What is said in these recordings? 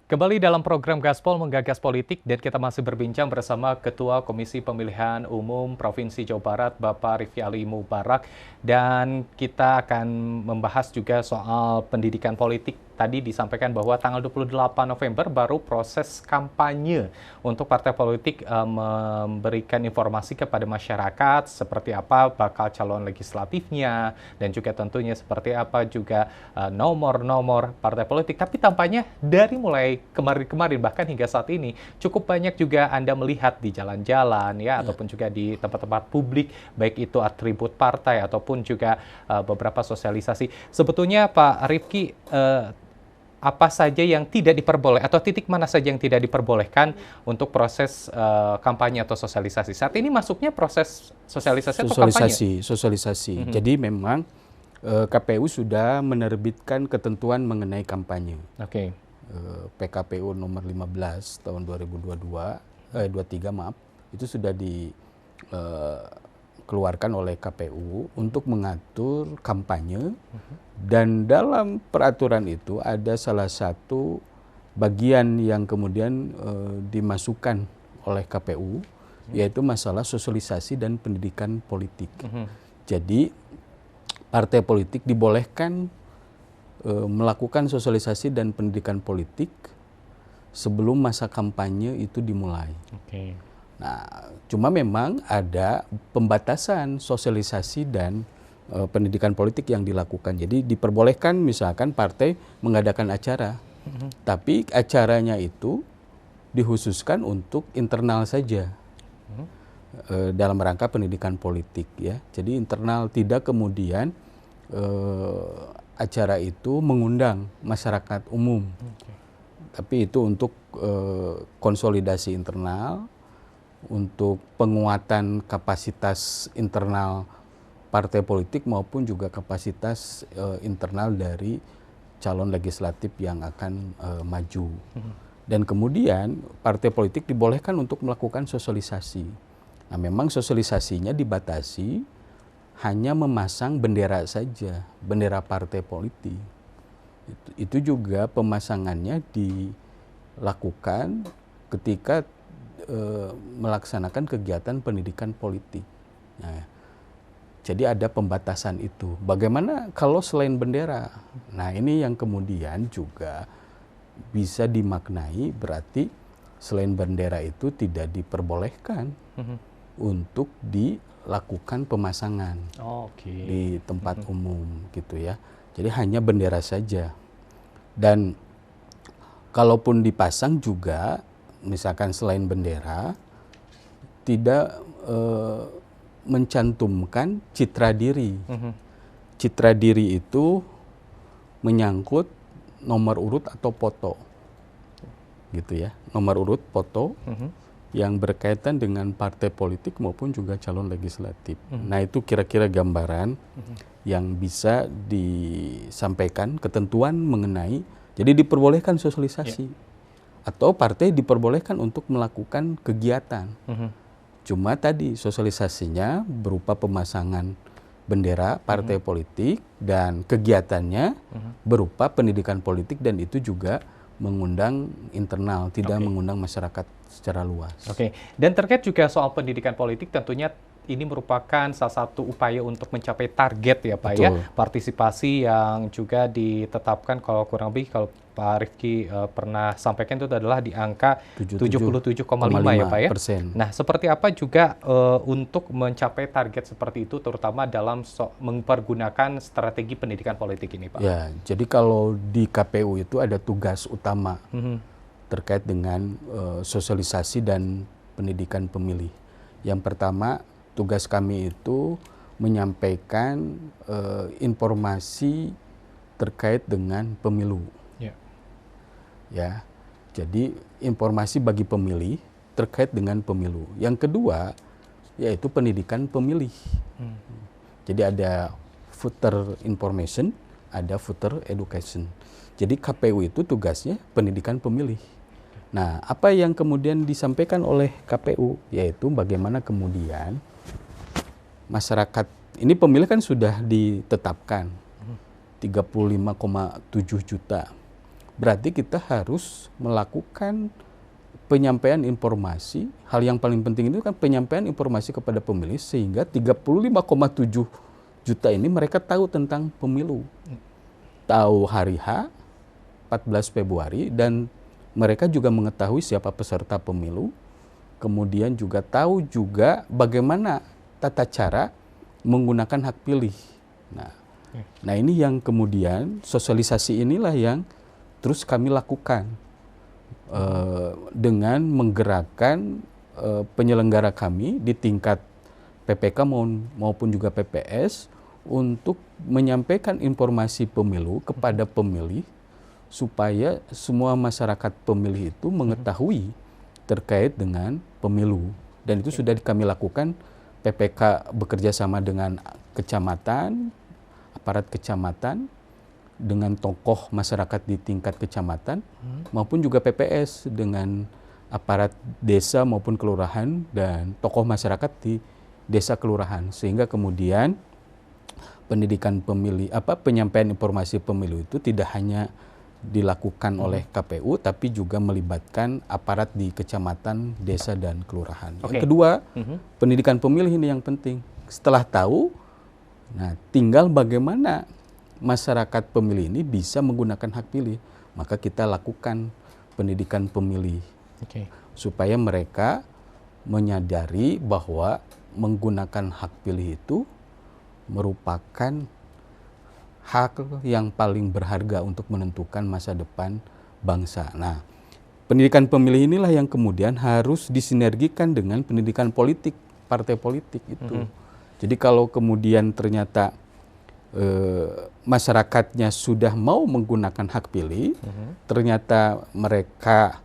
Kembali dalam program Gaspol Menggagas Politik dan kita masih berbincang bersama Ketua Komisi Pemilihan Umum Provinsi Jawa Barat, Bapak Rifki Ali Mubarak. Dan kita akan membahas juga soal pendidikan politik. Tadi disampaikan bahwa tanggal 28 November baru proses kampanye untuk partai politik memberikan informasi kepada masyarakat seperti apa bakal calon legislatifnya dan juga tentunya seperti apa juga nomor-nomor partai politik. Tapi tampaknya dari mulai kemarin-kemarin bahkan hingga saat ini cukup banyak juga Anda melihat di jalan-jalan ya ataupun juga di tempat-tempat publik baik itu atribut partai ataupun juga beberapa sosialisasi. Sebetulnya Pak Rifki, apa saja yang tidak diperbolehkan atau titik mana saja yang tidak diperbolehkan untuk proses kampanye atau sosialisasi? Saat ini masuknya proses sosialisasi atau kampanye? Sosialisasi. Jadi memang KPU sudah menerbitkan ketentuan mengenai kampanye. Oke. PKPU nomor 15 tahun 23 maaf, itu sudah dikeluarkan oleh KPU untuk mengatur kampanye. Dan dalam peraturan itu ada salah satu bagian yang kemudian dimasukkan oleh KPU, yaitu masalah sosialisasi dan pendidikan politik. Jadi partai politik dibolehkan melakukan sosialisasi dan pendidikan politik sebelum masa kampanye itu dimulai. Nah, cuma memang ada pembatasan sosialisasi dan pendidikan politik yang dilakukan. Jadi diperbolehkan misalkan partai mengadakan acara, tapi acaranya itu dikhususkan untuk internal saja dalam rangka pendidikan politik ya. Jadi internal, tidak kemudian acara itu mengundang masyarakat umum. Tapi itu untuk konsolidasi internal, untuk penguatan kapasitas internal partai politik maupun juga kapasitas internal dari calon legislatif yang akan maju. Dan kemudian partai politik dibolehkan untuk melakukan sosialisasi. Nah, memang sosialisasinya dibatasi hanya memasang bendera saja, bendera partai politik. Itu juga pemasangannya dilakukan ketika melaksanakan kegiatan pendidikan politik. Nah, jadi ada pembatasan itu. Bagaimana kalau selain bendera? Nah, ini yang kemudian juga bisa dimaknai berarti selain bendera itu tidak diperbolehkan untuk dilakukan pemasangan di tempat umum gitu ya. Jadi hanya bendera saja. Dan kalaupun dipasang juga, misalkan selain bendera, tidak mencantumkan citra diri. Citra diri itu menyangkut nomor urut atau foto, gitu ya. Nomor urut foto yang berkaitan dengan partai politik maupun juga calon legislatif. Nah, itu kira-kira gambaran yang bisa disampaikan ketentuan mengenai. Jadi diperbolehkan sosialisasi atau partai diperbolehkan untuk melakukan kegiatan. Cuma tadi sosialisasinya berupa pemasangan bendera partai politik dan kegiatannya berupa pendidikan politik, dan itu juga mengundang internal, tidak mengundang masyarakat secara luas. Dan terkait juga soal pendidikan politik, tentunya ini merupakan salah satu upaya untuk mencapai target ya Pak. Betul. Ya, partisipasi yang juga ditetapkan kalau kurang lebih kalau Pak Rifki pernah sampaikan itu adalah di angka 77,5 ya Pak ya. Nah, seperti apa juga untuk mencapai target seperti itu terutama dalam mempergunakan strategi pendidikan politik ini Pak? Ya, jadi kalau di KPU itu ada tugas utama terkait dengan sosialisasi dan pendidikan pemilih. Yang pertama, tugas kami itu menyampaikan informasi terkait dengan pemilu. Ya, jadi informasi bagi pemilih terkait dengan pemilu. Yang kedua, yaitu pendidikan pemilih. Jadi ada voter information, ada voter education. Jadi KPU itu tugasnya pendidikan pemilih. Nah, apa yang kemudian disampaikan oleh KPU, yaitu bagaimana kemudian masyarakat, ini pemilih kan sudah ditetapkan 35,7 juta. berarti kita harus melakukan penyampaian informasi. Hal yang paling penting itu kan penyampaian informasi kepada pemilih, sehingga 35,7 juta ini mereka tahu tentang pemilu. Tahu hari H, 14 Februari, dan mereka juga mengetahui siapa peserta pemilu, kemudian juga tahu juga bagaimana tata cara menggunakan hak pilih. Nah ini yang kemudian sosialisasi inilah yang terus kami lakukan dengan menggerakkan penyelenggara kami di tingkat PPK maupun juga PPS untuk menyampaikan informasi pemilu kepada pemilih, supaya semua masyarakat pemilih itu mengetahui terkait dengan pemilu. Dan itu sudah kami lakukan. PPK bekerja sama dengan kecamatan, aparat kecamatan, dengan tokoh masyarakat di tingkat kecamatan, maupun juga PPS dengan aparat desa maupun kelurahan dan tokoh masyarakat di desa kelurahan, sehingga kemudian pendidikan pemilih, penyampaian informasi pemilu itu tidak hanya dilakukan oleh KPU, tapi juga melibatkan aparat di kecamatan, desa, dan kelurahan. Yang kedua, pendidikan pemilih ini yang penting. Setelah tahu, nah tinggal bagaimana masyarakat pemilih ini bisa menggunakan hak pilih. Maka kita lakukan pendidikan pemilih, supaya mereka menyadari bahwa menggunakan hak pilih itu merupakan hak yang paling berharga untuk menentukan masa depan bangsa. Nah, pendidikan pemilih inilah yang kemudian harus disinergikan dengan pendidikan politik, partai politik itu. Jadi kalau kemudian ternyata masyarakatnya sudah mau menggunakan hak pilih, ternyata mereka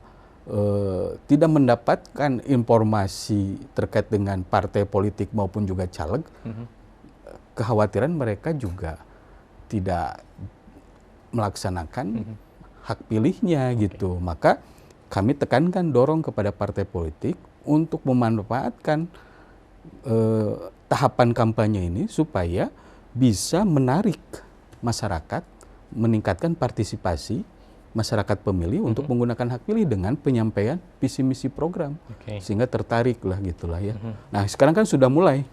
tidak mendapatkan informasi terkait dengan partai politik maupun juga caleg, kekhawatiran mereka juga tidak melaksanakan hak pilihnya gitu. Maka kami tekankan, dorong kepada partai politik untuk memanfaatkan tahapan kampanye ini supaya bisa menarik masyarakat, meningkatkan partisipasi masyarakat pemilih untuk menggunakan hak pilih dengan penyampaian visi misi program, sehingga tertarik lah gitulah ya. Nah sekarang kan sudah mulai.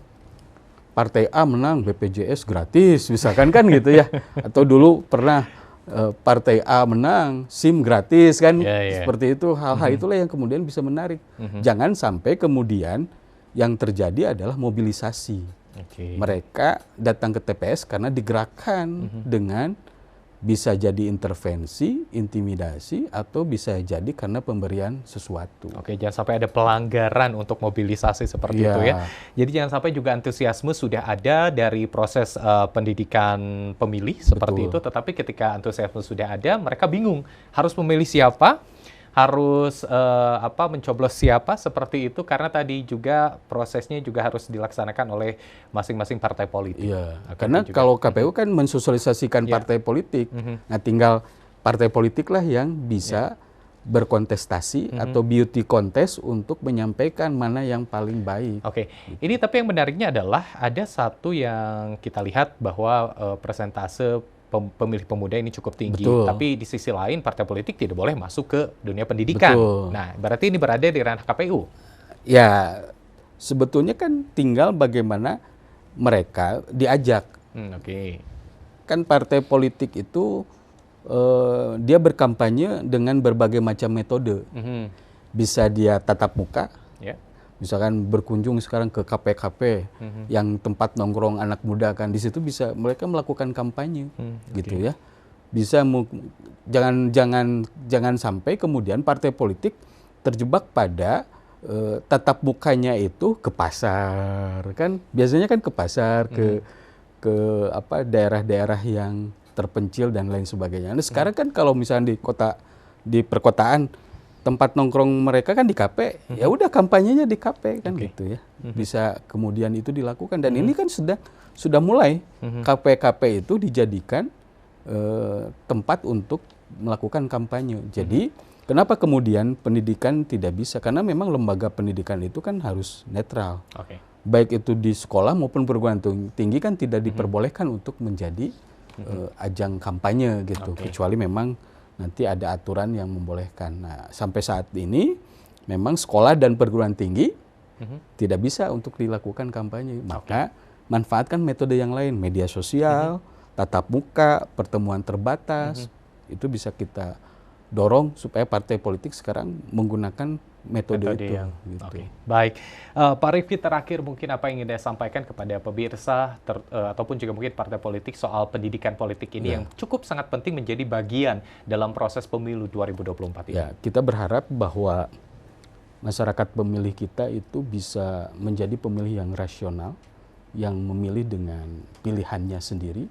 Partai A menang BPJS gratis, misalkan kan gitu ya. Atau dulu pernah Partai A menang SIM gratis kan, seperti itu. Hal-hal itulah yang kemudian bisa menarik. Jangan sampai kemudian yang terjadi adalah mobilisasi. Mereka datang ke TPS karena digerakkan dengan bisa jadi intervensi, intimidasi, atau bisa jadi karena pemberian sesuatu. Jangan sampai ada pelanggaran untuk mobilisasi seperti itu ya. Jadi jangan sampai juga antusiasme sudah ada dari proses pendidikan pemilih seperti itu, tetapi ketika antusiasme sudah ada, mereka bingung harus memilih siapa, harus mencoblos siapa, seperti itu, karena tadi juga prosesnya juga harus dilaksanakan oleh masing-masing partai politik. Karena kalau KPU kan mensosialisasikan partai politik, nah tinggal partai politik lah yang bisa berkontestasi atau beauty contest untuk menyampaikan mana yang paling baik. Ini tapi yang menariknya adalah ada satu yang kita lihat bahwa persentase pemilih pemuda ini cukup tinggi. Tapi di sisi lain partai politik tidak boleh masuk ke dunia pendidikan. Nah, berarti ini berada di ranah KPU. Ya, sebetulnya kan tinggal bagaimana mereka diajak. Kan partai politik itu dia berkampanye dengan berbagai macam metode. Bisa dia tatap muka. Misalkan berkunjung sekarang ke kafe-kafe yang tempat nongkrong anak muda, kan di situ bisa mereka melakukan kampanye gitu ya. Bisa jangan sampai kemudian partai politik terjebak pada tatap mukanya itu ke pasar, kan biasanya kan ke pasar, ke daerah-daerah yang terpencil dan lain sebagainya. Nah, sekarang kan kalau misalnya di perkotaan tempat nongkrong mereka kan di kafe, ya udah kampanyenya di kafe kan gitu ya. Bisa kemudian itu dilakukan, dan ini kan sudah mulai kafe-kafe itu dijadikan tempat untuk melakukan kampanye. Jadi kenapa kemudian pendidikan tidak bisa? Karena memang lembaga pendidikan itu kan harus netral. Baik itu di sekolah maupun perguruan tinggi kan tidak diperbolehkan untuk menjadi ajang kampanye gitu, kecuali memang nanti ada aturan yang membolehkan. Nah, sampai saat ini memang sekolah dan perguruan tinggi tidak bisa untuk dilakukan kampanye. Maka manfaatkan metode yang lain, media sosial, tatap muka, pertemuan terbatas, itu bisa kita dorong supaya partai politik sekarang menggunakan metode itu. yang Gitu. baik. Pak Rifki, terakhir mungkin apa yang ingin saya sampaikan kepada pemirsa ataupun juga mungkin partai politik soal pendidikan politik ini yang cukup sangat penting menjadi bagian dalam proses pemilu 2024 ini. Ya, kita berharap bahwa masyarakat pemilih kita itu bisa menjadi pemilih yang rasional, yang memilih dengan pilihannya sendiri,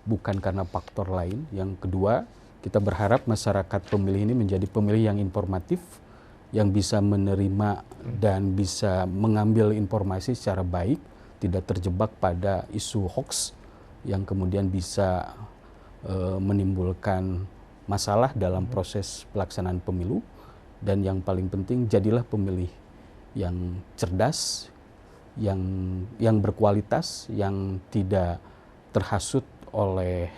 bukan karena faktor lain. Yang kedua, kita berharap masyarakat pemilih ini menjadi pemilih yang informatif, yang bisa menerima dan bisa mengambil informasi secara baik, tidak terjebak pada isu hoax yang kemudian bisa menimbulkan masalah dalam proses pelaksanaan pemilu. Dan yang paling penting, jadilah pemilih yang cerdas, yang berkualitas, yang tidak terhasut oleh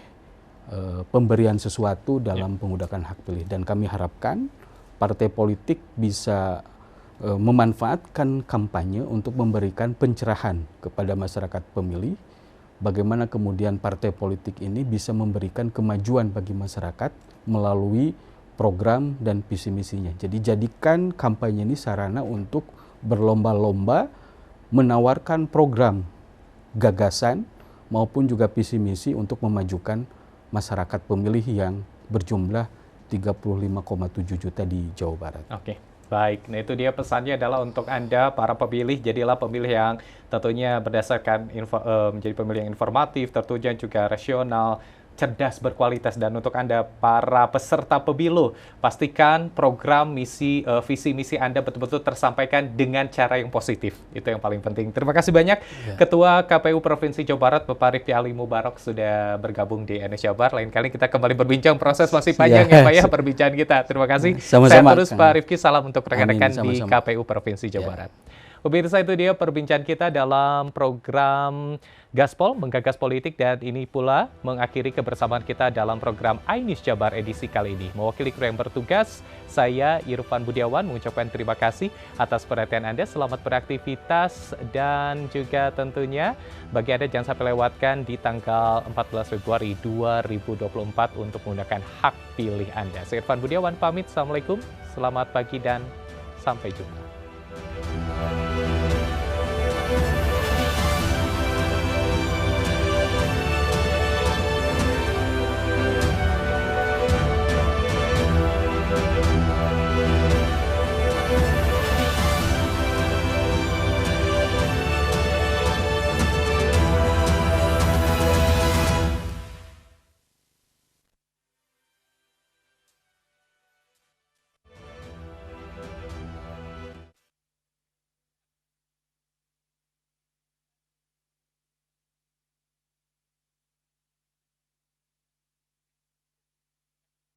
pemberian sesuatu dalam menggunakan hak pilih. Dan kami harapkan partai politik bisa memanfaatkan kampanye untuk memberikan pencerahan kepada masyarakat pemilih, bagaimana kemudian partai politik ini bisa memberikan kemajuan bagi masyarakat melalui program dan visi misinya. Jadi jadikan kampanye ini sarana untuk berlomba-lomba menawarkan program, gagasan, maupun juga visi misi untuk memajukan masyarakat pemilih yang berjumlah 35,7 juta di Jawa Barat. Oke, baik. Nah, itu dia pesannya adalah untuk Anda, para pemilih, jadilah pemilih yang tentunya berdasarkan menjadi pemilih yang informatif, tentunya juga rasional, cerdas, berkualitas. Dan untuk Anda, para peserta pemilu, pastikan program, misi, visi misi Anda betul-betul tersampaikan dengan cara yang positif. Itu yang paling penting. Terima kasih banyak Ketua KPU Provinsi Jawa Barat, Bapak Rifki Ali Mubarok, sudah bergabung di Indonesia Bar. Lain kali kita kembali berbincang, proses masih panjang ya Pak ya perbincangan kita. Terima kasih. Sama-sama. Saya terus Pak Rifki, salam untuk rekan-rekan di Sama-sama. KPU Provinsi Jawa Barat. Pemirsa, itu dia perbincangan kita dalam program Gaspol, Menggagas Politik, dan ini pula mengakhiri kebersamaan kita dalam program iNews Jabar edisi kali ini. Mewakili kru yang bertugas, saya Irfan Budiawan mengucapkan terima kasih atas perhatian Anda, selamat beraktivitas, dan juga tentunya bagi Anda jangan sampai lewatkan di tanggal 14 Februari 2024 untuk menggunakan hak pilih Anda. Saya Irfan Budiawan pamit, Assalamualaikum, selamat pagi, dan sampai jumpa.